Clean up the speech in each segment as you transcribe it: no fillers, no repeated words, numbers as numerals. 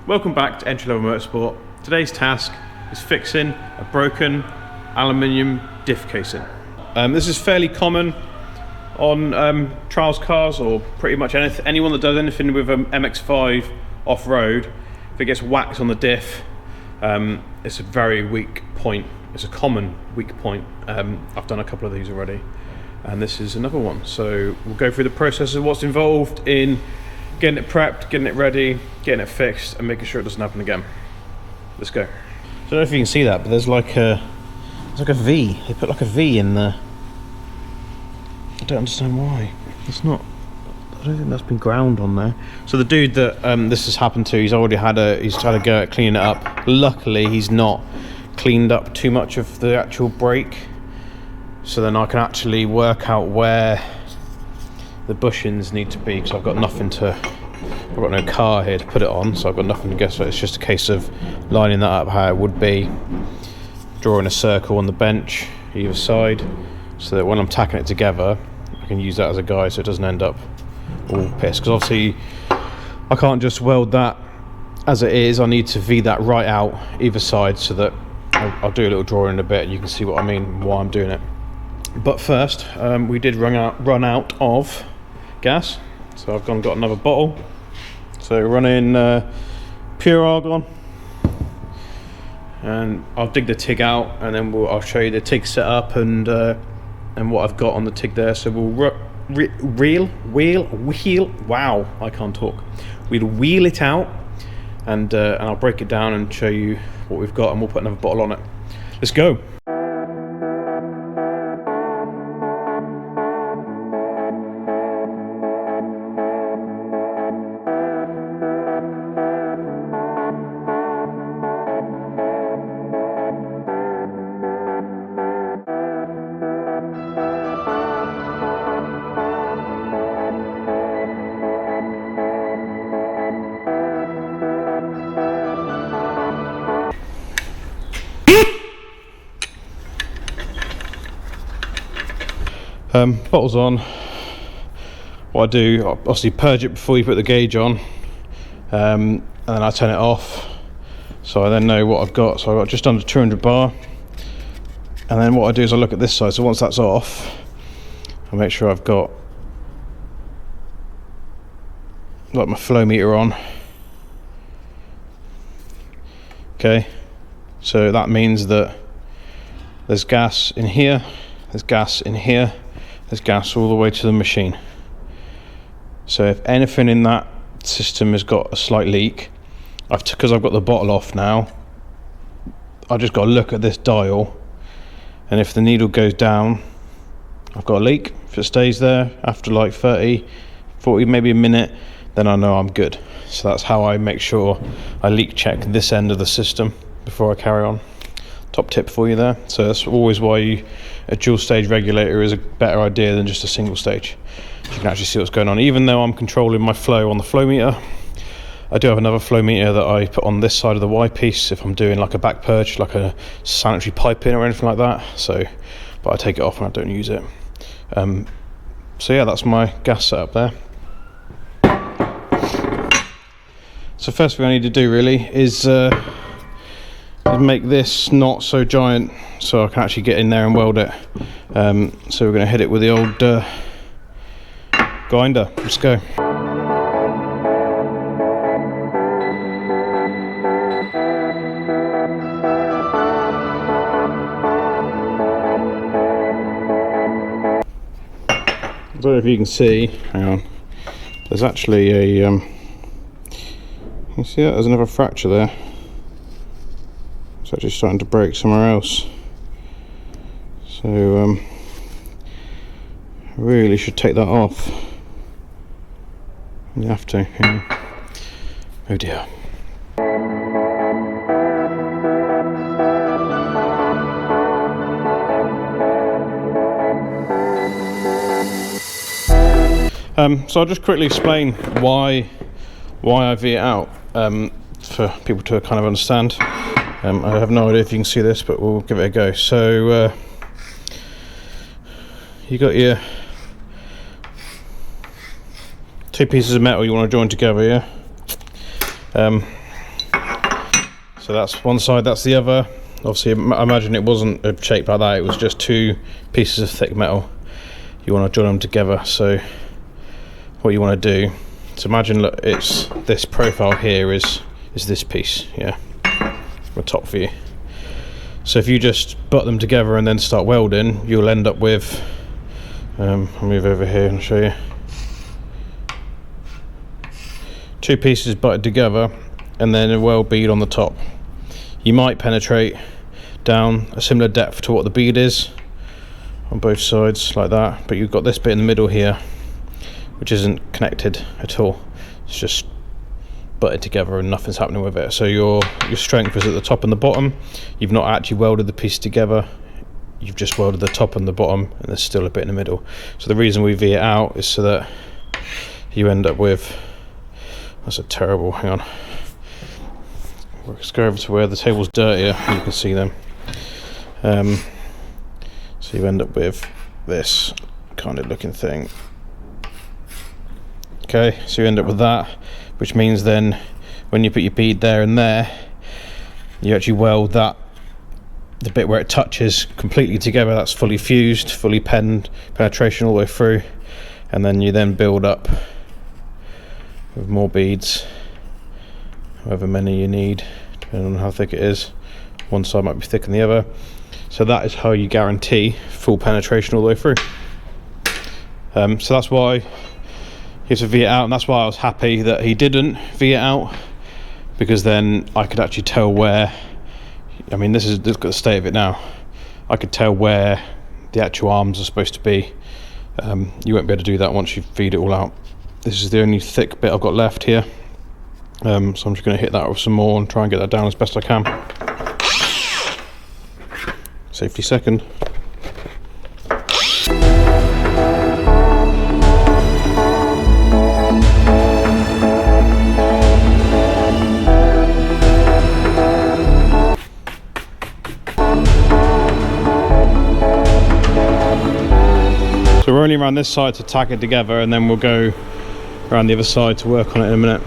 Welcome back to Entry Level Motorsport. Today's task is fixing a broken aluminium diff casing. This is fairly common on trials cars, or pretty much anyone that does anything with an MX5 off-road. If it gets whacked on the diff, it's a very weak point. It's a common weak point. I've done a couple of these already, and this is another one. So we'll go through the process of what's involved in getting it prepped, getting it ready, getting it fixed, and making sure it doesn't happen again. Let's go. I don't know if you can see that, but there's like a V. They put like a V in there. I don't understand why. It's not. I don't think that's been ground on there. So the dude that this has happened to, he's had a go at cleaning it up. Luckily, he's not cleaned up too much of the actual brake, so then I can actually work out where the bushings need to be, because I've got no car here to put it on, so I've got nothing to guess. So it's just a case of lining that up how it would be, drawing a circle on the bench either side, so that when I'm tacking it together I can use that as a guide so it doesn't end up all pissed. Because obviously I can't just weld that as it is, I need to V that right out either side, so that I'll do a little drawing in a bit and you can see what I mean, why I'm doing it. But first, we did run out of gas, so I've got another bottle. So running pure argon, and I'll dig the TIG out, and then I'll show you the TIG setup and what I've got on the TIG there. So we'll wheel. Wow, I can't talk. We'll wheel it out, and I'll break it down and show you what we've got, and we'll put another bottle on it. Let's go. Bottle's on. What I do, obviously purge it before you put the gauge on, and then I turn it off, so I then know what I've got. So I've got just under 200 bar, and then what I do is I look at this side. So once that's off, I make sure I've got like my flow meter on. Okay, so that means that there's gas in here, there's gas in here, there's gas all the way to the machine. So if anything in that system has got a slight leak, because I've got the bottle off now, I just got to look at this dial, and if the needle goes down, I've got a leak. If it stays there after like 30, 40, maybe a minute, then I know I'm good. So that's how I make sure I leak check this end of the system before I carry on. Top tip for you there. So that's always why a dual stage regulator is a better idea than just a single stage. You can actually see what's going on. Even though I'm controlling my flow on the flow meter, I do have another flow meter that I put on this side of the Y piece if I'm doing like a back purge, like a sanitary piping or anything like that. So, but I take it off when I don't use it. So yeah, that's my gas setup there. So first thing I need to do really is make this not so giant, so I can actually get in there and weld it. So we're going to hit it with the old grinder. Let's go. I don't know if you can see, hang on, there's actually a you see that? There's another fracture there. It's actually starting to break somewhere else. So I really should take that off. You have to, yeah. Oh dear. So I'll just quickly explain why I V it out, for people to kind of understand. I have no idea if you can see this, but we'll give it a go. So you got your two pieces of metal you want to join together, yeah? So that's one side, that's the other. Obviously, I imagine it wasn't shaped like that, it was just two pieces of thick metal. You want to join them together. So what you want to do, so imagine, look, it's this profile here is this piece, yeah, from a top view. So if you just butt them together and then start welding, you'll end up with, I'll move over here and show you, two pieces butted together and then a weld bead on the top. You might penetrate down a similar depth to what the bead is on both sides like that, but you've got this bit in the middle here which isn't connected at all. It's just butted together and nothing's happening with it. So your strength is at the top and the bottom. You've not actually welded the piece together, you've just welded the top and the bottom, and there's still a bit in the middle. So the reason we V it out is so that you end up with, that's a terrible, hang on, let's go over to where the table's dirtier and you can see them. So you end up with this kind of looking thing. Okay, so you end up with that, which means then when you put your bead there and there, you actually weld that, the bit where it touches completely together, that's fully fused, fully penetration all the way through, and then you then build up with more beads, however many you need, depending on how thick it is. One side might be thicker than the other. So that is how you guarantee full penetration all the way through. So that's why he has to V it out, and that's why I was happy that he didn't V it out, because then I could actually tell where, I mean, look at the state of it now. I could tell where the actual arms are supposed to be. You won't be able to do that once you feed it all out. This is the only thick bit I've got left here. So I'm just going to hit that with some more and try and get that down as best I can. Safety second. So we're only around this side to tack it together, and then we'll go around the other side to work on it in a minute.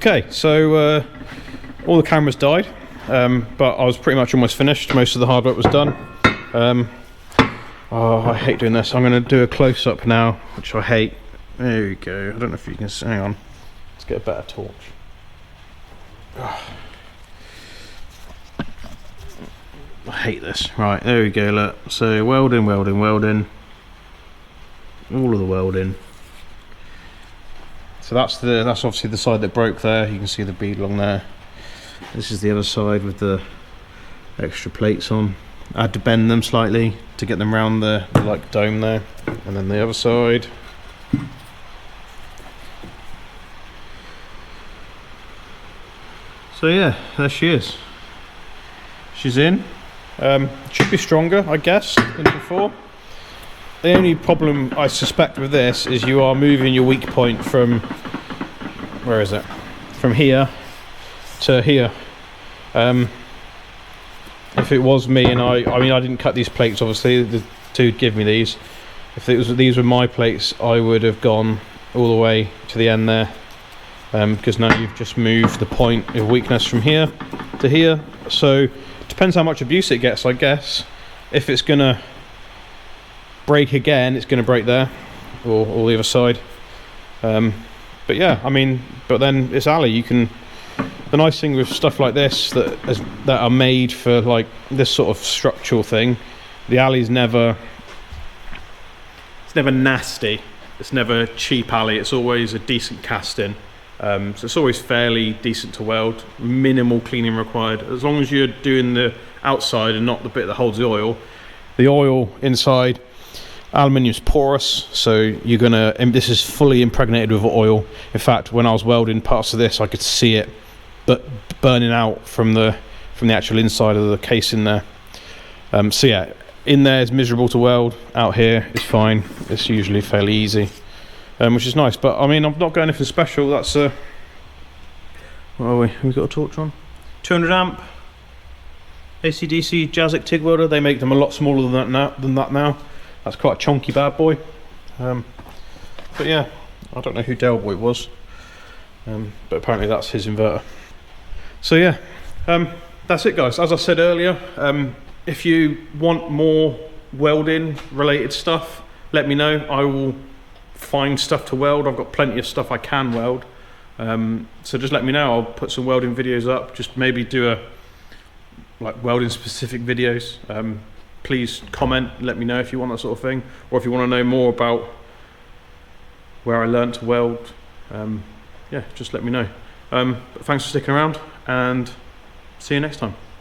Okay, so all the cameras died, but I was pretty much almost finished. Most of the hard work was done. Oh, I hate doing this. I'm going to do a close-up now, which I hate. There we go. I don't know if you can see. Hang on. Let's get a better torch. I hate this. Right, there we go, look. So welding. All of the welding. So that's obviously the side that broke there. You can see the bead along there. This is the other side with the extra plates on. I had to bend them slightly to get them round the like dome there. And then the other side. So yeah, there she is. She's in. Should be stronger, I guess, than before. The only problem I suspect with this is you are moving your weak point from, where is it? From here to here. If it was me and I mean I didn't cut these plates, obviously the dude gave me these. If these were my plates, I would have gone all the way to the end there. Because now you've just moved the point of weakness from here to here. So it depends how much abuse it gets, I guess. If it's gonna break again, it's gonna break there or the other side. But yeah, I mean, but then it's alley. You can. The nice thing with stuff like this that are made for like this sort of structural thing, the alley's never. It's never nasty. It's never cheap alley. It's always a decent casting. So it's always fairly decent to weld, minimal cleaning required. As long as you're doing the outside and not the bit that holds the oil. The oil inside, aluminium's porous, so you're gonna, and this is fully impregnated with oil. In fact, when I was welding parts of this, I could see it but burning out from the actual inside of the casing there. So yeah, in there is miserable to weld, out here is fine. It's usually fairly easy. Which is nice, but I mean, I'm not going anything special. That's what are we? We've got a torch on. 200 amp AC/DC Jazzic TIG welder. They make them a lot smaller than that now. That's quite a chunky bad boy. But yeah, I don't know who Del Boy was, but apparently that's his inverter. So yeah, that's it, guys. As I said earlier, if you want more welding related stuff, let me know. I will find stuff to weld. I've got plenty of stuff I can weld, so just let me know. I'll put some welding videos up, just maybe do like welding specific videos. Please comment, let me know if you want that sort of thing, or if you want to know more about where I learned to weld. Yeah, just let me know. But thanks for sticking around, and see you next time.